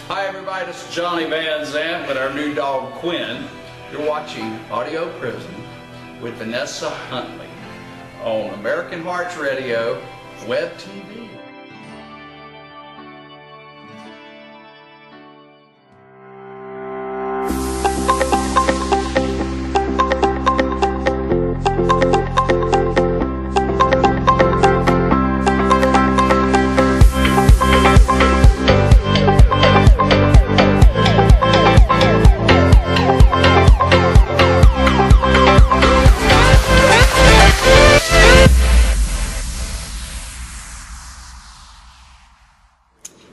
Hi everybody, this is Johnny Van Zant with our new dog Quinn. You're watching Audioprism with Vanessa Hundley on American Hearts Radio, Web TV.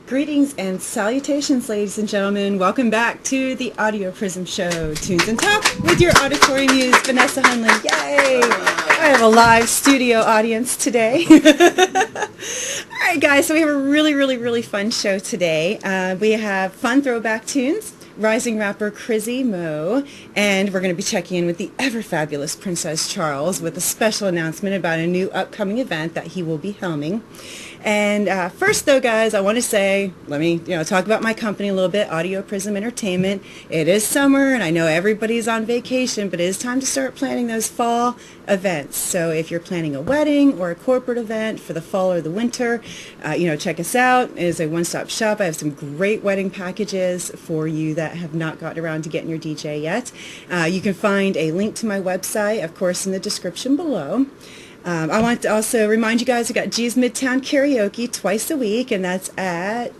Greetings and salutations, ladies and gentlemen. Welcome back to the Audioprism Show, Tunes and Talk, with your auditory muse, Vanessa Hundley. Yay! I have a live studio audience today. All right, guys, so we have a really fun show today. We have fun throwback tunes, rising rapper Crizzy Moe, and we're going to be checking in with the ever-fabulous Princess Charles with a special announcement about a new upcoming event that he will be helming. And first, though, guys, I want to say, let me talk about my company a little bit, Audioprism Entertainment. It is summer, and I know everybody's on vacation, but it is time to start planning those fall events. So if you're planning a wedding or a corporate event for the fall or the winter, check us out. It is a one-stop shop. I have some great wedding packages for you that have not gotten around to getting your DJ yet. You can find a link to my website, of course, in the description below. I want to also remind you guys, we got G's Midtown Karaoke twice a week, and that's at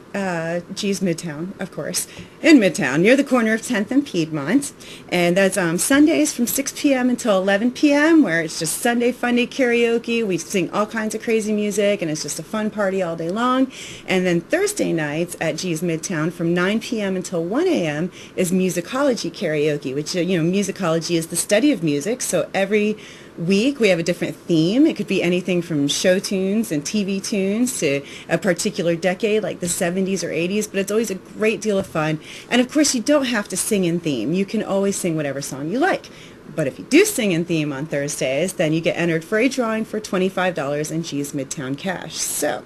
G's Midtown, of course, in Midtown, near the corner of 10th and Piedmont. And that's Sundays from 6 p.m. until 11 p.m., where it's just Sunday Funday karaoke. We sing all kinds of crazy music, and it's just a fun party all day long. And then Thursday nights at G's Midtown from 9 p.m. until 1 a.m. is musicology karaoke, which, musicology is the study of music. So every week we have a different theme. It could be anything from show tunes and TV tunes to a particular decade like the 70s or 80s, but it's always a great deal of fun. And of course, you don't have to sing in theme. You can always sing whatever song you like. But if you do sing in theme on Thursdays, then you get entered for a drawing for $25 in G's Midtown cash. So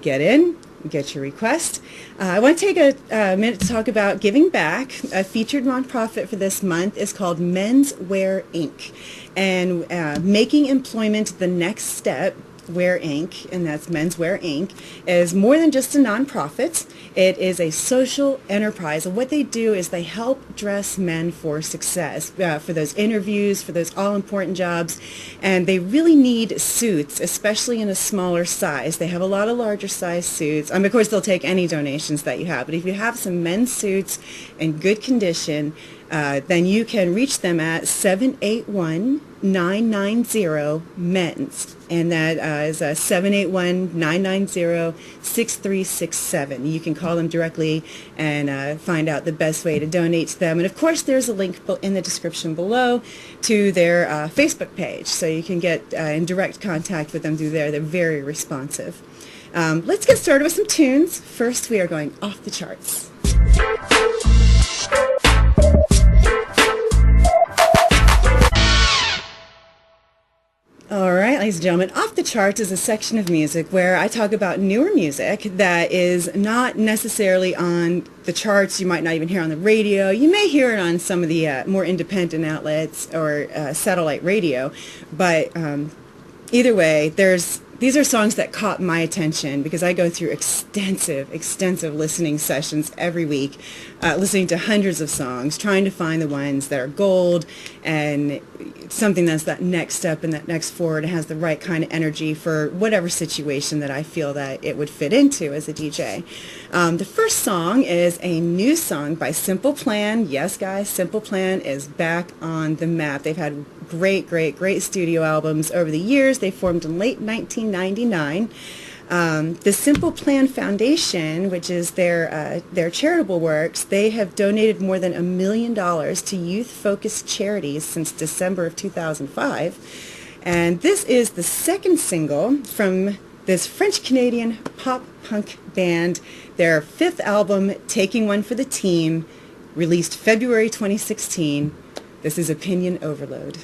get in, get your request. I want to take a minute to talk about giving back. A featured nonprofit for this month is called M.E.N.S Inc. And Making Employment the Next Step, Wear Inc., and that's Menswear Inc., is more than just a nonprofit. It is a social enterprise, and what they do is they help dress men for success, for those interviews, for those all-important jobs, and they really need suits, especially in a smaller size. They have a lot of larger size suits. Of course, they'll take any donations that you have, but if you have some men's suits in good condition, then you can reach them at 781-990-MENS, and that is 781-990-6367. You can call them directly and find out the best way to donate to them. And of course, there's a link in the description below to their Facebook page, so you can get in direct contact with them through there. They're very responsive. Let's get started with some tunes. First, we are going off the charts. All right, ladies and gentlemen, Off the Charts is a section of music where I talk about newer music that is not necessarily on the charts. You might not even hear on the radio. You may hear it on some of the more independent outlets or satellite radio, but either way, these are songs that caught my attention because I go through extensive listening sessions every week, listening to hundreds of songs, trying to find the ones that are gold and something that's that next step and that next forward and has the right kind of energy for whatever situation that I feel that it would fit into as a DJ. The first song is a new song by Simple Plan. Yes, guys, Simple Plan is back on the map. They've had great studio albums over the years. They formed in late 1999. The Simple Plan Foundation, which is their charitable works, they have donated more than $1 million to youth-focused charities since December of 2005. And this is the second single from this French-Canadian pop-punk band. Their fifth album, Taking One for the Team, released February 2016. This is Opinion Overload.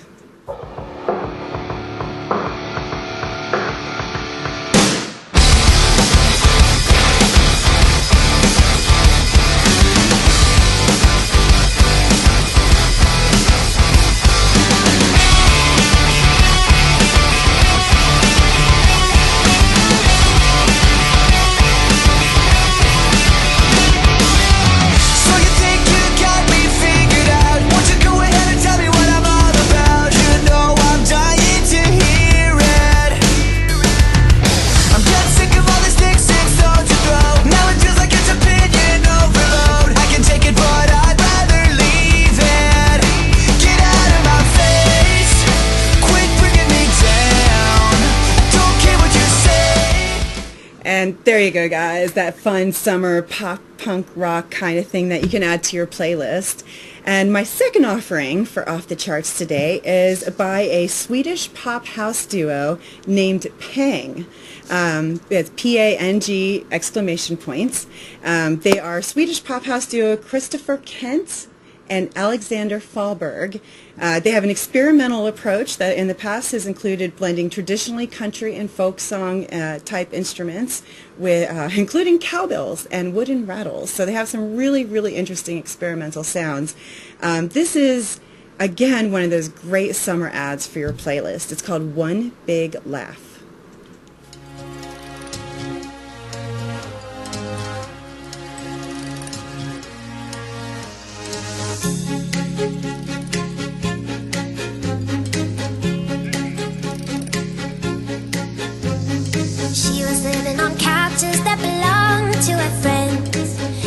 There you go, guys. That fun summer pop punk rock kind of thing that you can add to your playlist. And my second offering for Off the Charts today is by a Swedish pop house duo named Pang. It's P-A-N-G exclamation points. They are Swedish pop house duo Christopher Kent and Alexander Fahlberg. They have an experimental approach that in the past has included blending traditionally country and folk song type instruments with including cowbells and wooden rattles. So they have some really, really interesting experimental sounds. This is, again, one of those great summer ads for your playlist. It's called One Big Laugh.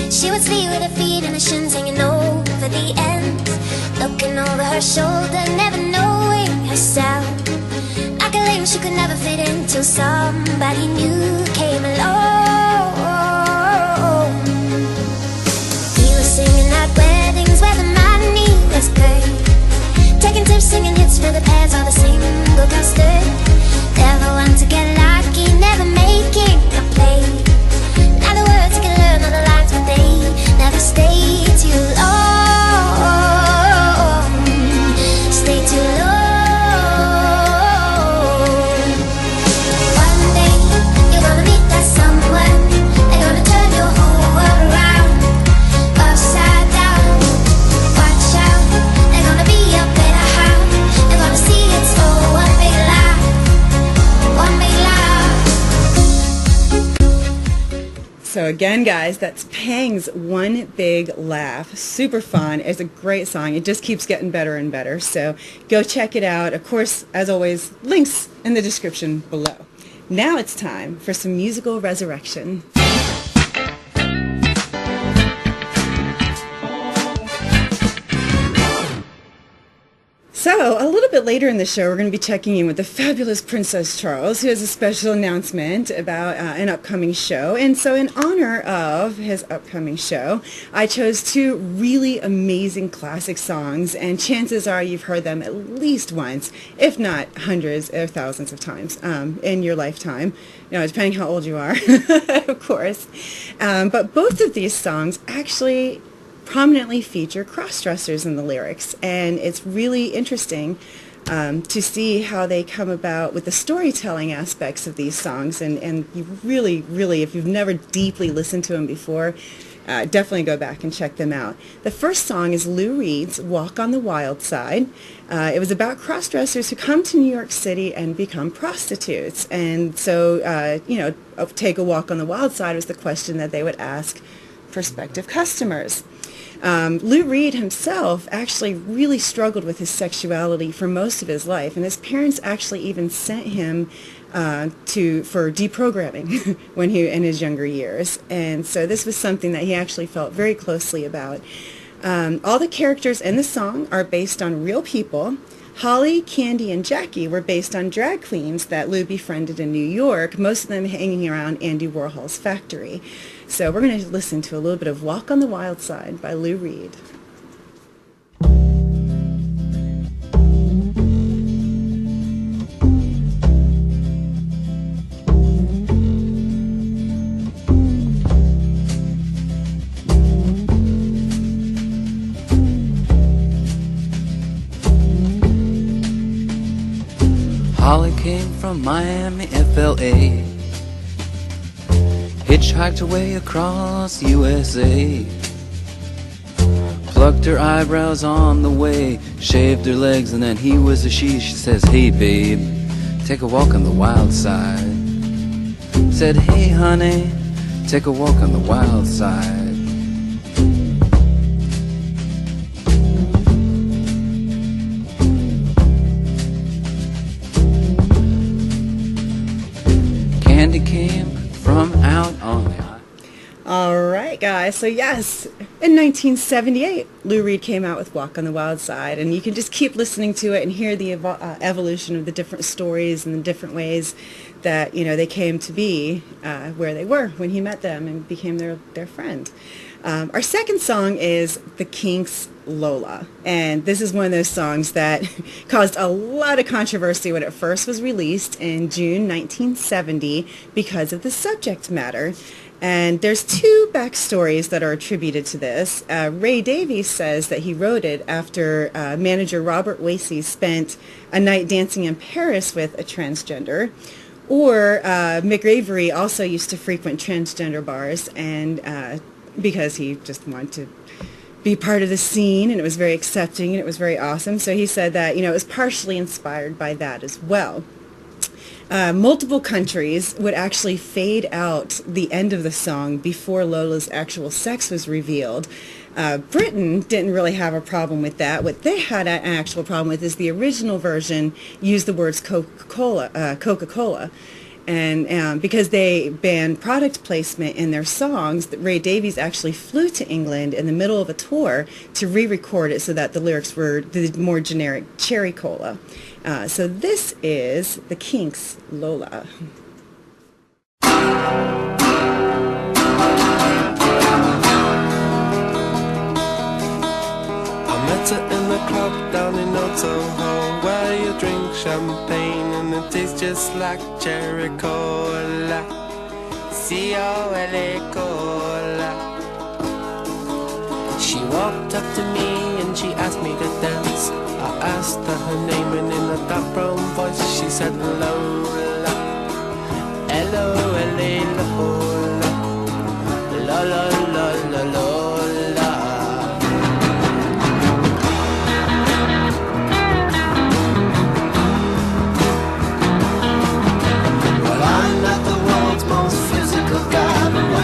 She would sleep with her feet and her shins hanging over the ends, looking over her shoulder, never knowing herself. Like a lame she could never fit into somebody new came along. He was singing at weddings where the money was paid, taking tips, singing hits for the pairs or the single girl stood. Never one to get lucky, never making a play. Now the words you can learn on the lines, but they never stay too long. Stay too long. One day you're gonna meet that someone. They're gonna turn your whole world around, upside down. Watch out, they're gonna be a better half. They're gonna see it's all one big lie, one big lie. So again, guys, that's Pang's One Big Laugh. Super fun. It's a great song. It just keeps getting better and better. So go check it out. Of course, as always, links in the description below. Now it's time for some musical resurrection. So, a little bit later in the show, we're going to be checking in with the fabulous Princess Charles, who has a special announcement about an upcoming show. And so, in honor of his upcoming show, I chose two really amazing classic songs, and chances are you've heard them at least once, if not hundreds or thousands of times in your lifetime. You know, depending how old you are, of course. But both of these songs actually prominently feature cross-dressers in the lyrics, and it's really interesting to see how they come about with the storytelling aspects of these songs, and you really, really, if you've never deeply listened to them before, definitely go back and check them out. The first song is Lou Reed's Walk on the Wild Side. It was about cross-dressers who come to New York City and become prostitutes, and so, you know, take a walk on the wild side was the question that they would ask prospective customers. Lou Reed himself actually really struggled with his sexuality for most of his life, and his parents actually even sent him for deprogramming when he in his younger years. And so this was something that he actually felt very closely about. All the characters in the song are based on real people. Holly, Candy, and Jackie were based on drag queens that Lou befriended in New York, most of them hanging around Andy Warhol's factory. So we're going to listen to a little bit of Walk on the Wild Side by Lou Reed. Holly came from Miami, FLA, hitchhiked her way across USA, plucked her eyebrows on the way, shaved her legs, and then he was a she. She says, hey babe, take a walk on the wild side. Said, hey honey, take a walk on the wild side. Candy came from out on the island. All right, guys. So yes, in 1978, Lou Reed came out with Walk on the Wild Side, and you can just keep listening to it and hear the evolution of the different stories and the different ways that, you know, they came to be where they were when he met them and became their friend. Our second song is the Kinks' Lola, and this is one of those songs that caused a lot of controversy when it first was released in June 1970 because of the subject matter. And there's two backstories that are attributed to this. Ray Davies says that he wrote it after manager Robert Wasey spent a night dancing in Paris with a transgender. Or Mick Avery also used to frequent transgender bars, and because he just wanted to be part of the scene, and it was very accepting, and it was very awesome. So he said that, you know, it was partially inspired by that as well. Multiple countries would actually fade out the end of the song before Lola's actual sex was revealed. Britain didn't really have a problem with that. What they had an actual problem with is the original version used the words Coca-Cola. And because they banned product placement in their songs, Ray Davies actually flew to England in the middle of a tour to re-record it so that the lyrics were the more generic cherry cola. So this is the Kinks' Lola. Met her in the club down in Old Soho, where you drink champagne and it tastes just like cherry cola. C-O-L-A cola. She walked up to me and she asked me to dance. I asked her her name and in a dark brown voice she said Lola. L-O-L-A Lola. Lola.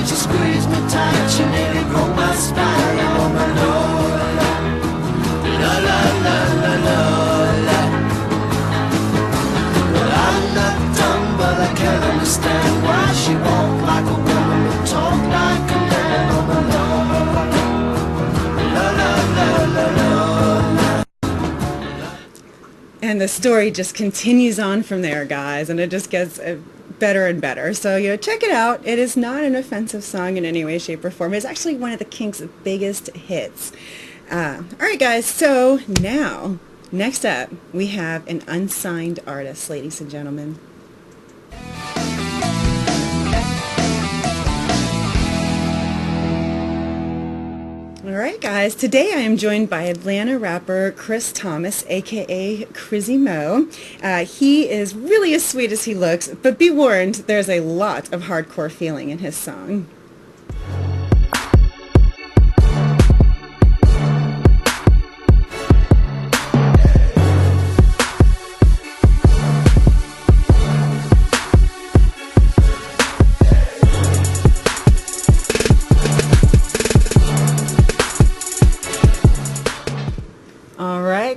She squeezed me tight, she nearly broke my spine. Oh my Lola, Lola, Lola, Lola. Well, I'm not dumb, but I can't understand why she walked like a woman and talked like a man. Oh my Lola, Lola, Lola, Lola. And the story just continues on from there, guys, and it just gets better and better. So, you know, check it out. It is not an offensive song in any way, shape, or form. It's actually one of the Kinks' biggest hits. All right, guys. So now, next up, we have an unsigned artist, ladies and gentlemen. All right, guys. Today I am joined by Atlanta rapper Chris Thomas, a.k.a. Crizzy Moe. He is really as sweet as he looks, but be warned, there's a lot of hardcore feeling in his song.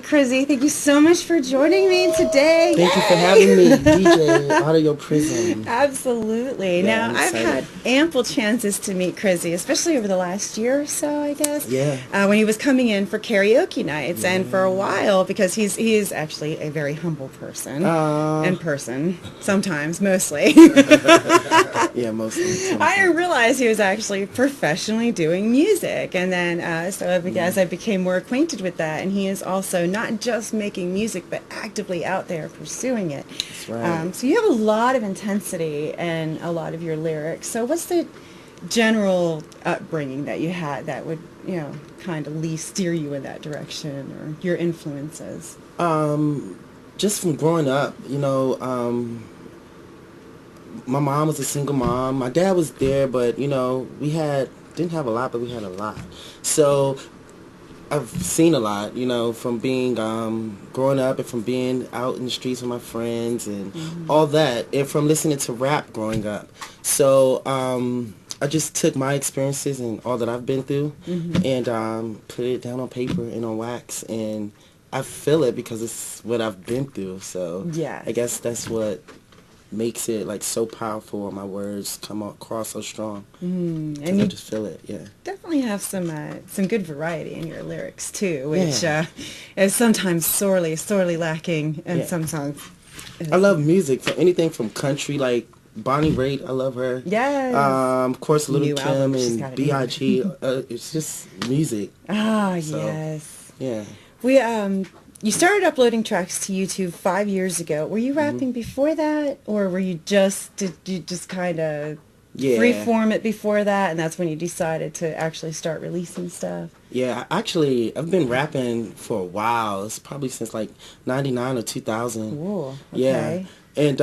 Crizzy, thank you so much for joining me today. Thank you for having me, DJ Audioprism. Absolutely. Yeah, now, I've had ample chances to meet Crizzy, especially over the last year or so, I guess. Yeah. When he was coming in for karaoke nights, and for a while, because he is actually a very humble person. In person, sometimes, mostly. Yeah, mostly. I didn't realize he was actually professionally doing music, and then as I became more acquainted with that, and he is also not just making music, but actively out there pursuing it. That's right. So you have a lot of intensity in a lot of your lyrics. So what's the general upbringing that you had that would, you know, kind of steer you in that direction, or your influences? Just from growing up, you know, my mom was a single mom. My dad was there, but, you know, didn't have a lot, but we had a lot. So I've seen a lot, you know, from being growing up and from being out in the streets with my friends and all that, and from listening to rap growing up. So I just took my experiences and all that I've been through and put it down on paper and on wax, and I feel it because it's what I've been through. So yeah, I guess that's what makes it like so powerful. My words come across so strong, and I just feel it. Yeah, definitely have some good variety in your lyrics too, which is sometimes sorely lacking in some songs I love music, so anything from country, like Bonnie Raitt, I love her. Yes. Of course, Little New Kim album, she's got and a new B.I.G. It's just music. Ah, So, yes. Yeah. We you started uploading tracks to YouTube 5 years ago. Were you rapping before that, or were you did you just kind of freeform it before that, and that's when you decided to actually start releasing stuff? Yeah, actually, I've been rapping for a while. It's probably since like '99 or 2000. Cool. Okay. Yeah, and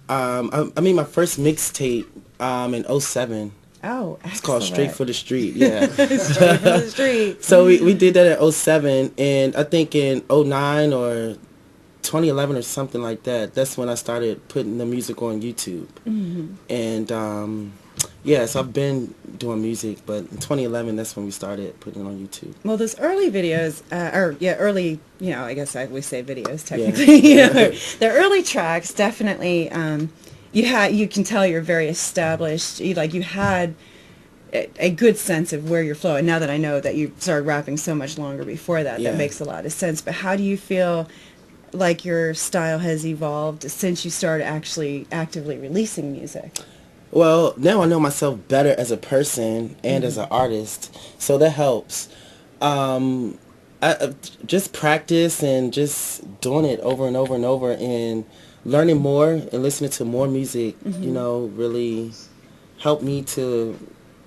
I made my first mixtape in '07. Oh, It's called excellent. Straight for the Street. Yeah. Straight for the Street. So we did that in '07, and I think in '09 or 2011 or something like that, that's when I started putting the music on YouTube. And yeah, so I've been doing music, but in 2011, that's when we started putting it on YouTube. Well, those early videos, early, I guess I always say videos technically. The early tracks definitely, you can tell you're very established. You had a good sense of where you're flowing. Now that I know that you started rapping so much longer before that, that makes a lot of sense. But how do you feel like your style has evolved since you started actually actively releasing music? Well, now I know myself better as a person and as an artist, so that helps. I just practice and just doing it over and over and over, and learning more and listening to more music, really helped me to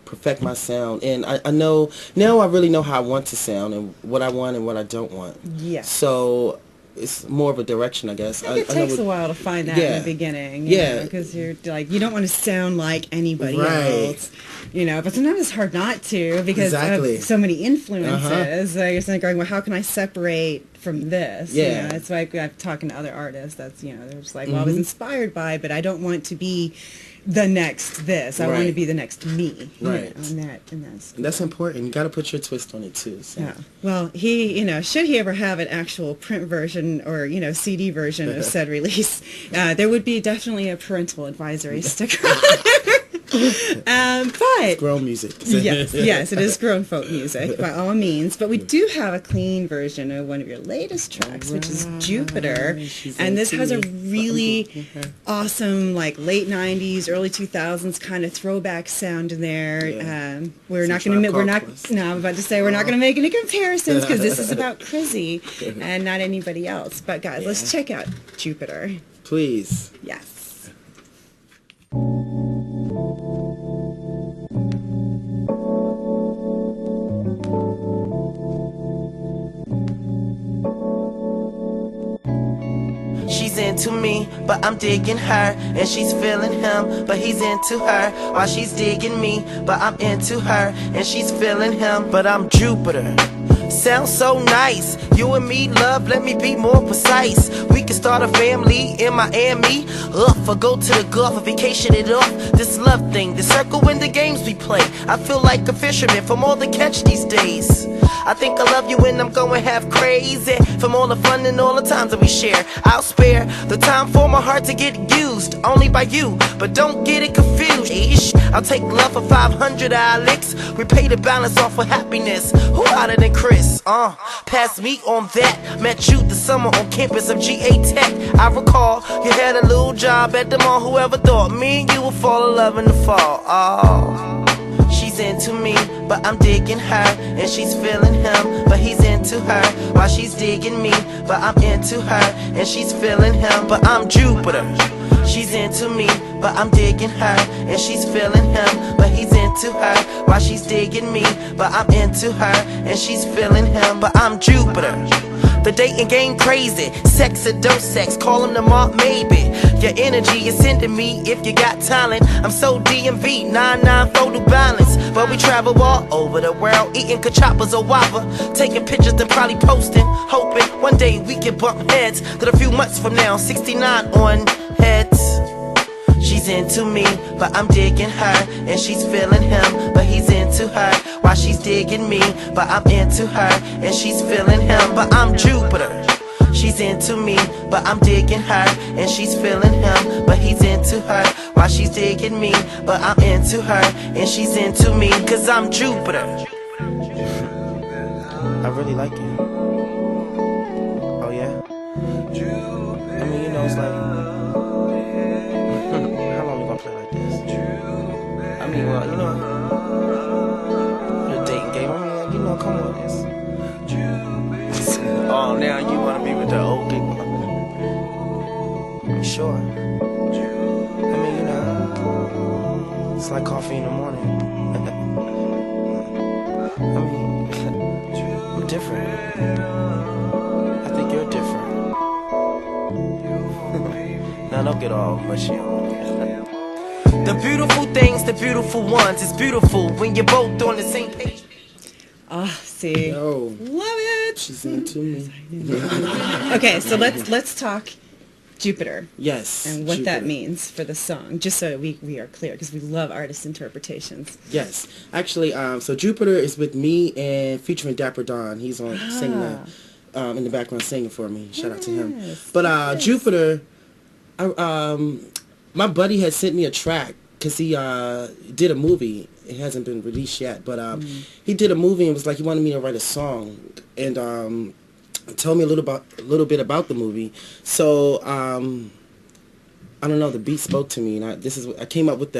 perfect my sound. And I know, now I really know how I want to sound and what I want and what I don't want. Yeah. So it's more of a direction, I guess. It takes a while to find that in the beginning, because you're like, you don't want to sound like anybody else, but sometimes it's hard not to, because of so many influences. So you're saying, well, how can I separate from this? It's like I'm talking to other artists, that's, they're just like, well, I was inspired by, but I don't want to be the next this. I want to be the next me. Right. And that's important. You got to put your twist on it too. So. Yeah. Well, he, should he ever have an actual print version or, CD version of said release, there would be definitely a parental advisory sticker on there. But it's grown music. yes, it is grown folk music by all means. But we do have a clean version of one of your latest tracks, which is Jupiter, and this has a really awesome, like late '90s, early 2000s kind of throwback sound in there. I'm about to say we're not going to make any comparisons because this is about Crizzy and not anybody else. But guys, let's check out Jupiter. Please. Yes. She's into me, but I'm digging her, and she's feeling him, but he's into her. While she's digging me, but I'm into her, and she's feeling him, but I'm Jupiter. Sounds so nice. You and me, love, let me be more precise. We can start a family in Miami, or go to the Gulf, or vacation it off. This love thing, the circle in the games we play. I feel like a fisherman from all the catch these days. I think I love you and I'm going half crazy from all the fun and all the times that we share. I'll spare the time for my heart to get used only by you, but don't get it confused. I'll take love for 500 Alex, repay the balance off for happiness. Who hotter than Chris? Pass me on that. Met you this summer on campus of GA Tech. I recall you had a little job at the mall. Whoever thought me and you would fall in love in the fall? She's into me, but I'm digging her, and she's feeling him, but he's into her. While she's digging me, but I'm into her, and she's feeling him, but I'm Jupiter. She's into me, but I'm digging her, and she's feeling him, but he's into her. While she's digging me, but I'm into her, and she's feeling him, but I'm Jupiter. The dating game crazy, sex or don't sex, call him the mark maybe. Your energy is into me if you got talent. I'm so DMV, 994 New Balance. But we travel all over the world, eating cachapas or wava, taking pictures and probably posting, hoping one day we can bump heads. That a few months from now, 69 on heads. She's into me, but I'm digging her, and she's feeling him, but he's into her. While she's digging me, but I'm into her, and she's feeling him, but I'm Jupiter. She's into me, but I'm digging her, and she's feeling him, but he's into her. While she's digging me, but I'm into her, and she's into me, cause I'm Jupiter. I really like it. Oh yeah? I mean, don't get all mushy on me. The beautiful things, the beautiful ones. It's beautiful when you're both on the same page. Oh, see. Yo, Love it. she's into me. Okay, so let's talk Jupiter. Yes. And what that Jupiter. means for the song, just so we are clear, because we love artist interpretations. Yes. Actually, so Jupiter is with me and featuring Dapper Don. He's on singing in the background singing for me. Shout out to him. Yes, But yes. Jupiter, my buddy had sent me a track because he did a movie. It hasn't been released yet, but he did a movie and was like he wanted me to write a song and told me a little bit about the movie. So I don't know, the beat spoke to me, and I came up with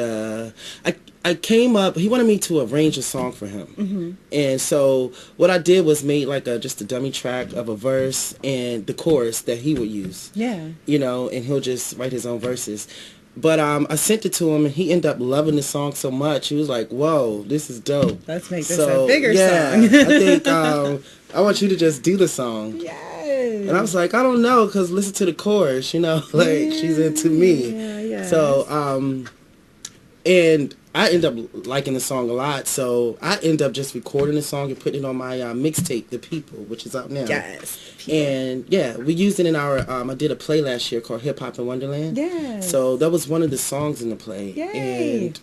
he wanted me to arrange a song for him. And so what I did was made like just a dummy track of a verse and the chorus that he would use. Yeah. You know, and he'll just write his own verses. But I sent it to him, and he ended up loving the song so much. He was like, "Whoa, this is dope. Let's make this a bigger song." I think I want you to just do the song. Yes. And I was like, I don't know, because listen to the chorus, you know, like she's into me. Yeah. So, and I end up liking the song a lot. So I end up just recording the song and putting it on my mixtape, The People, which is out now. Yes. And yeah, we used it in our, I did a play last year called Hip Hop in Wonderland. Yes. So that was one of the songs in the play. Yay. And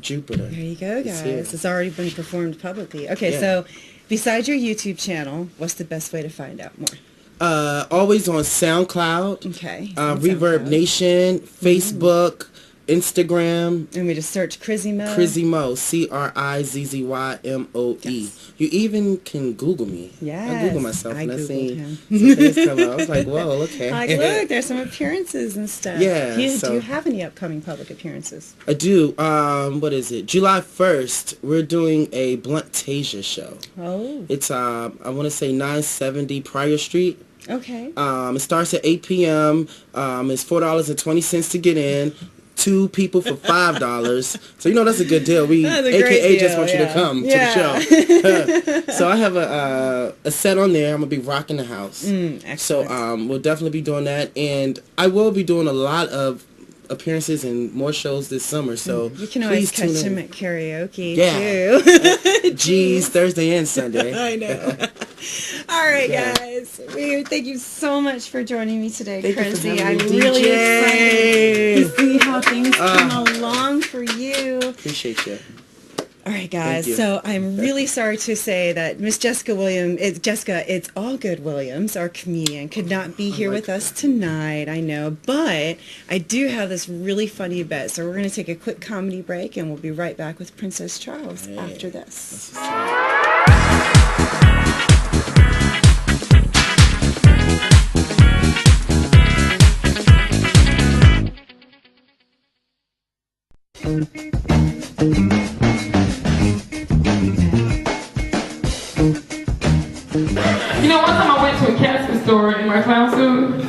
Jupiter. There you go, guys. here. It's already been performed publicly. Okay, Yeah. so besides your YouTube channel, what's the best way to find out more? Always on SoundCloud. Okay. Reverb SoundCloud. Nation, Facebook, Instagram. And we just search Crizzy Moe. Crizzy Moe, CRIZZYMOE. Yes. You even can Google me. Yes. I Google myself I and I Googled seen him. some things come out. I was like, whoa, okay. Like, look, there's some appearances and stuff. Yeah, Do so- you have any upcoming public appearances? I do. What is it? July 1st, we're doing a Bluntasia show. Oh, It's, I want to say 970 Pryor Street. okay. It starts at 8 p.m. It's $4.20 to get in. 2 people for $5. So, you know, that's a good deal. That's a great AKA just deal, want you to yeah. come to Yeah. the show. So I have a set on there. I'm going to be rocking the house. Excellent. So we'll definitely be doing that. And I will be doing a lot of appearances and more shows this summer. So You can always please tune catch in. him at karaoke, Yeah. too. G's Thursday and Sunday. I know. All right, Yeah. guys. Thank you so much for joining me today, Thank you for Crizzy. having I'm me, really DJ. excited to see how things come along for you. Appreciate you. All right, guys. you. So I'm really sorry to say that Miss Jessica Williams, it's all good Williams, our comedian, could not be here with us tonight. I know, but I do have this really funny bit. So we're going to take a quick comedy break, and we'll be right back with Princess Charles after this. You know, one time I went to a casket store in my clown suit.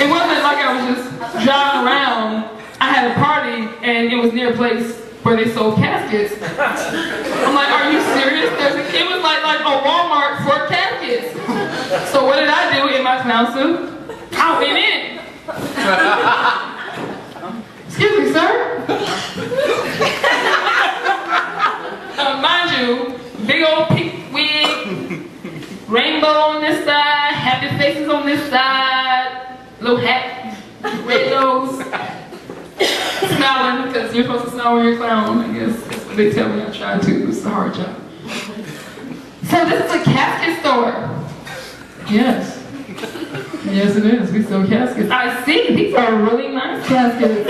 It wasn't like I was just driving around. I had a party, and it was near a place where they sold caskets. I'm like, are you serious? It was like a Walmart for caskets. So what did I do in my clown suit? I went in. Excuse me, sir. Mind you, big old pink wig, rainbow on this side, happy faces on this side, little hat, red nose, smiling, because you're supposed to smile when you're a clown, I guess. That's what they tell me I try to. It's a hard job. So this is a casket store. Yes. Yes, it is. We sell caskets. I see. These are really nice caskets.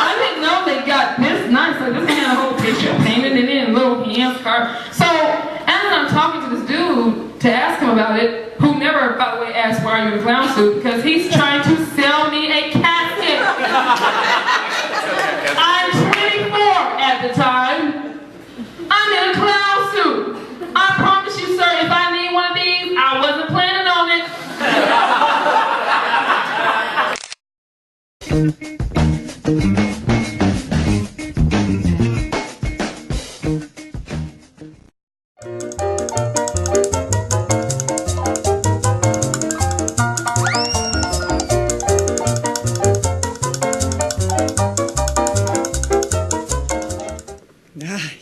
I didn't know they got this nice. Like, this one had a whole picture painted in it and little hands carved. So, as I'm talking to this dude to ask him about it, who never, by the way, asked why are you in a clown suit, because he's trying to sell me a casket. I'm 24 at the time. I'm in a clown suit. I promise you, sir, if I need one of these, I wasn't planning on it.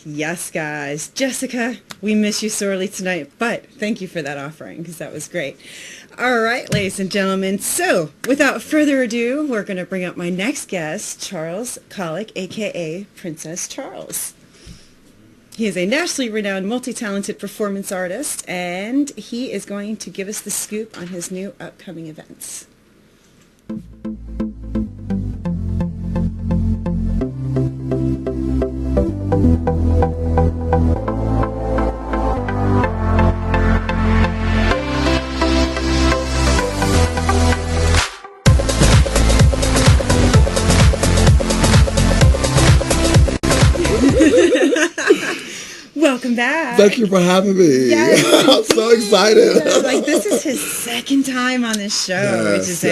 Yes, guys. Jessica, we miss you sorely tonight, but thank you for that offering because that was great. All right, ladies and gentlemen. So, without further ado, we're going to bring up my next guest, Charles Kollock, a.k.a. Princess Charles. He is a nationally renowned, multi-talented performance artist, and he is going to give us the scoop on his new upcoming events. Welcome back. Thank you for having me. Yes, I'm so excited. Like, this is his second time on this show, which is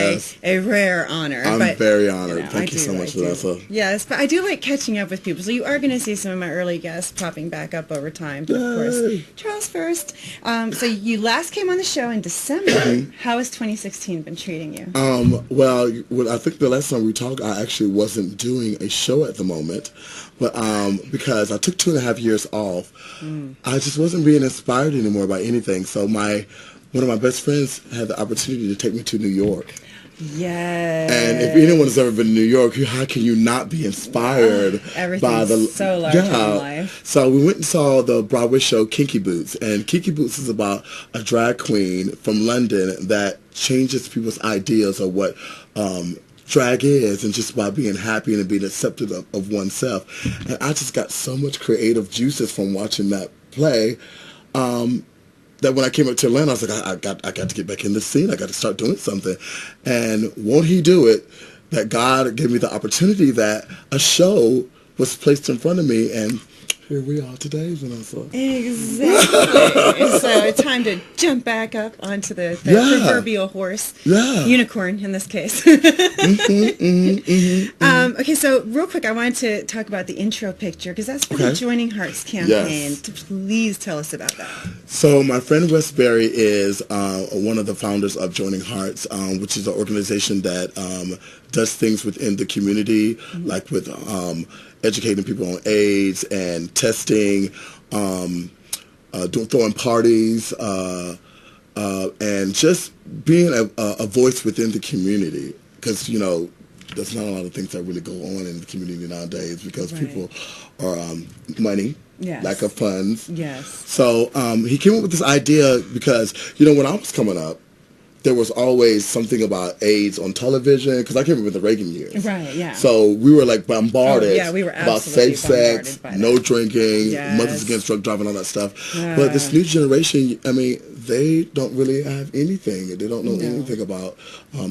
a rare honor. I'm very honored. Thank you I so do much, Vanessa. Yes, but I do like catching up with people. So you are going to see some of my early guests popping back up over time. But of course, Charles first. So you last came on the show in December. How has 2016 been treating you? Well, I think the last time we talked, I actually wasn't doing a show at the moment. But because I took 2.5 years off, I just wasn't being inspired anymore by anything. So one of my best friends had the opportunity to take me to New York. Yes. And if anyone has ever been to New York, how can you not be inspired by the so large in life. So we went and saw the Broadway show Kinky Boots, and Kinky Boots is about a drag queen from London that changes people's ideas of what drag is, and just by being happy and being accepted of oneself. And I just got so much creative juices from watching that play that when I came up to Atlanta, I was like, I got to get back in the scene. I got to start doing something. And won't he do it, that God gave me the opportunity that a show was placed in front of me, and here we are today, Vanessa. Exactly. So time to jump back up onto the proverbial horse. Yeah. Unicorn in this case. Okay, so real quick, I wanted to talk about the intro picture because that's for the Joining Hearts campaign. Yes. Please tell us about that. So my friend Wes Berry is one of the founders of Joining Hearts, which is an organization that does things within the community, like with educating people on AIDS and testing, throwing parties, and just being a voice within the community. Because, you know, there's not a lot of things that really go on in the community nowadays because people are money, lack of funds. Yes. So he came up with this idea because, you know, when I was coming up, there was always something about AIDS on television, because I came up with the Reagan years. Right, yeah. So we were like bombarded we were about safe sex, no drinking, Mothers Against Drug Driving, all that stuff. But this new generation, I mean, they don't really have anything. They don't know anything about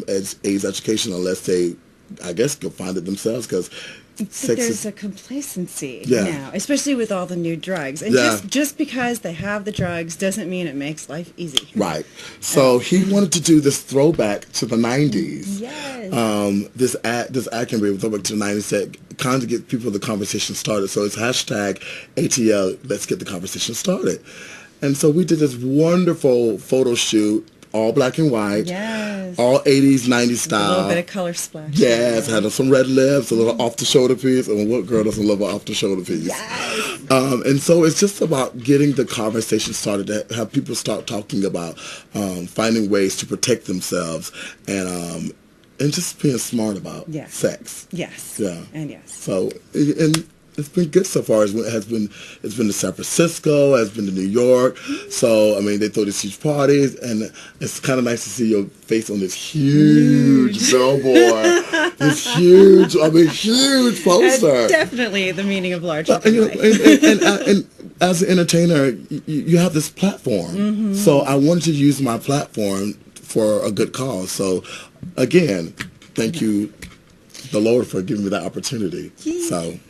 AIDS education unless they, I guess, go find it themselves, because there's a complacency now, especially with all the new drugs. And just because they have the drugs doesn't mean it makes life easy. Right. So he wanted to do this throwback to the 90s. Yes. This ad can be a throwback to the 90s that kind of get people the conversation started. So it's hashtag ATL, let's get the conversation started. And so we did this wonderful photo shoot, all black and white, all 80s, 90s style. A little bit of color splash. Yes, had some red lips, a little off-the-shoulder piece, and what girl doesn't love an off-the-shoulder piece? Yes. And so it's just about getting the conversation started, to have people start talking about finding ways to protect themselves and just being smart about sex. Yes. Yeah. And yes. So, and it's been good so far. It's been to San Francisco, has been to New York. So, I mean, they throw these huge parties, and it's kind of nice to see your face on this huge billboard. This huge poster. Definitely the meaning of large. And as an entertainer, you have this platform. So I wanted to use my platform for a good cause. So, again, thank you, the Lord, for giving me that opportunity. So.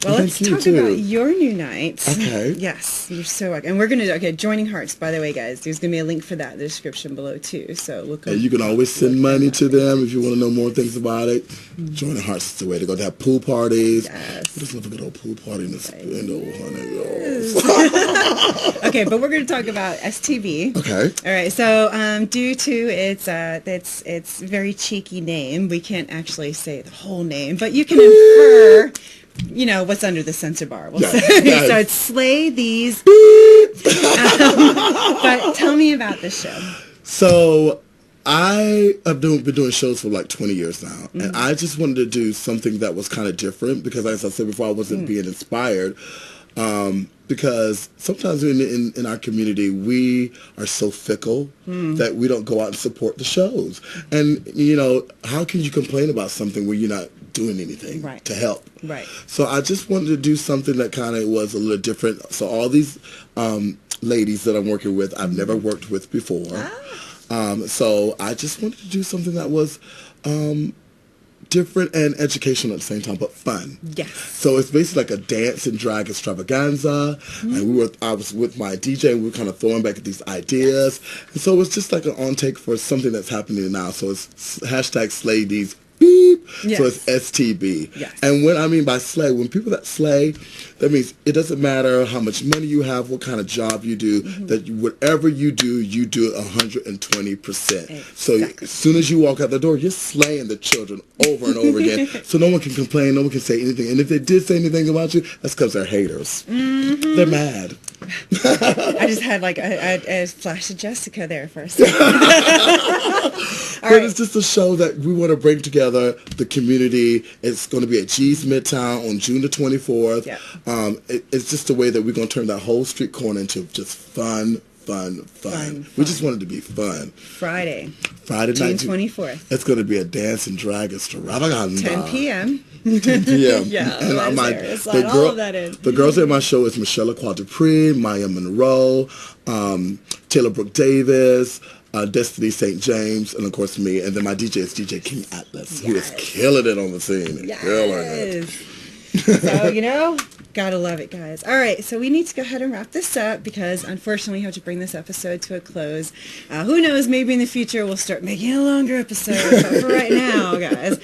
Well, let's talk about your new night. Okay. Yes, you're so welcome. And we're going to, Joining Hearts, by the way, guys. There's going to be a link for that in the description below, too. So look. And you can always send money to them if you want to know more things about it. Joining Hearts is the way to go. They have pool parties. Yes. I just love a good old pool party in the spindle, honey. Okay, but we're going to talk about STV. Okay. All right. So due to its very cheeky name, we can't actually say the whole name, but you can infer what's under the censor bar. We'll Yes, say. yes. So it's Slay These. But tell me about this show. So I have been doing shows for like 20 years now, and I just wanted to do something that was kind of different because, as I said before, I wasn't being inspired. Because sometimes in our community, we are so fickle that we don't go out and support the shows. And, how can you complain about something where you're not doing anything to help? Right. So I just wanted to do something that kind of was a little different. So all these ladies that I'm working with, I've never worked with before. So I just wanted to do something that was different and educational at the same time, but fun. Yes. So it's basically like a dance and drag extravaganza, and I was with my DJ, and we were kind of throwing back at these ideas, and so it's just like an on take for something that's happening now. So it's hashtag Slay These beep. Yes. So it's STB. Yes. And what I mean by slay, when people that slay, that means it doesn't matter how much money you have, what kind of job you do, that whatever you do it 120%. So as soon as you walk out the door, you're slaying the children over and over again. So no one can complain, no one can say anything. And if they did say anything about you, that's because they're haters. They're mad. I just had like a flash of Jessica there for a second. But it's just a show that we want to bring together the community. It's going to be at G's Midtown on June the 24th. Yep. It's just a way that we're going to turn that whole street corner into just fun. We just wanted to be fun. Friday night, June 24th. It's going to be a dance and drag extravaganza. 10 p.m. 10 p.m. Yeah, And all of that in. The girls at my show is Michelle Quadripre, Maya Monroe, Taylor Brooke Davis, Destiny St. James, and of course me. And then my DJ is DJ King Atlas, who is killing it on the scene. Yes. Killing it. So, gotta love it, guys. All right, so we need to go ahead and wrap this up because, unfortunately, we have to bring this episode to a close. Who knows, maybe in the future we'll start making a longer episode. But for right now, guys,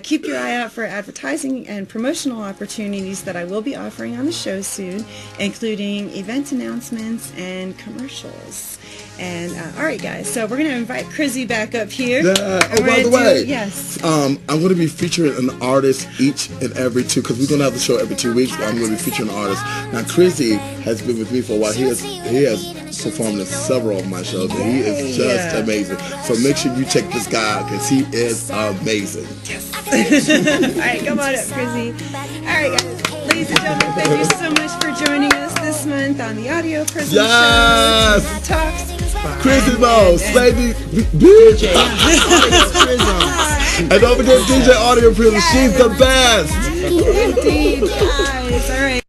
keep your eye out for advertising and promotional opportunities that I will be offering on the show soon, including event announcements and commercials. And, all right, guys, so we're going to invite Crizzy back up here. Yeah. Oh, by the way, yes. I'm going to be featuring an artist each and every two, because we're going to have the show every 2 weeks, but I'm going to be featuring an artist. Now, Crizzy has been with me for a while. He has performed in several of my shows, and he is just amazing. So make sure you check this guy out, because he is amazing. Yes. All right, come on up, Crizzy. All right, guys. Ladies and gentlemen, thank you so much for joining us this month on the Audioprism Show. Talks. Crizzy Moe, Slay These beep. And don't forget DJ Audioprism. She's the best. Indeed, guys. All right.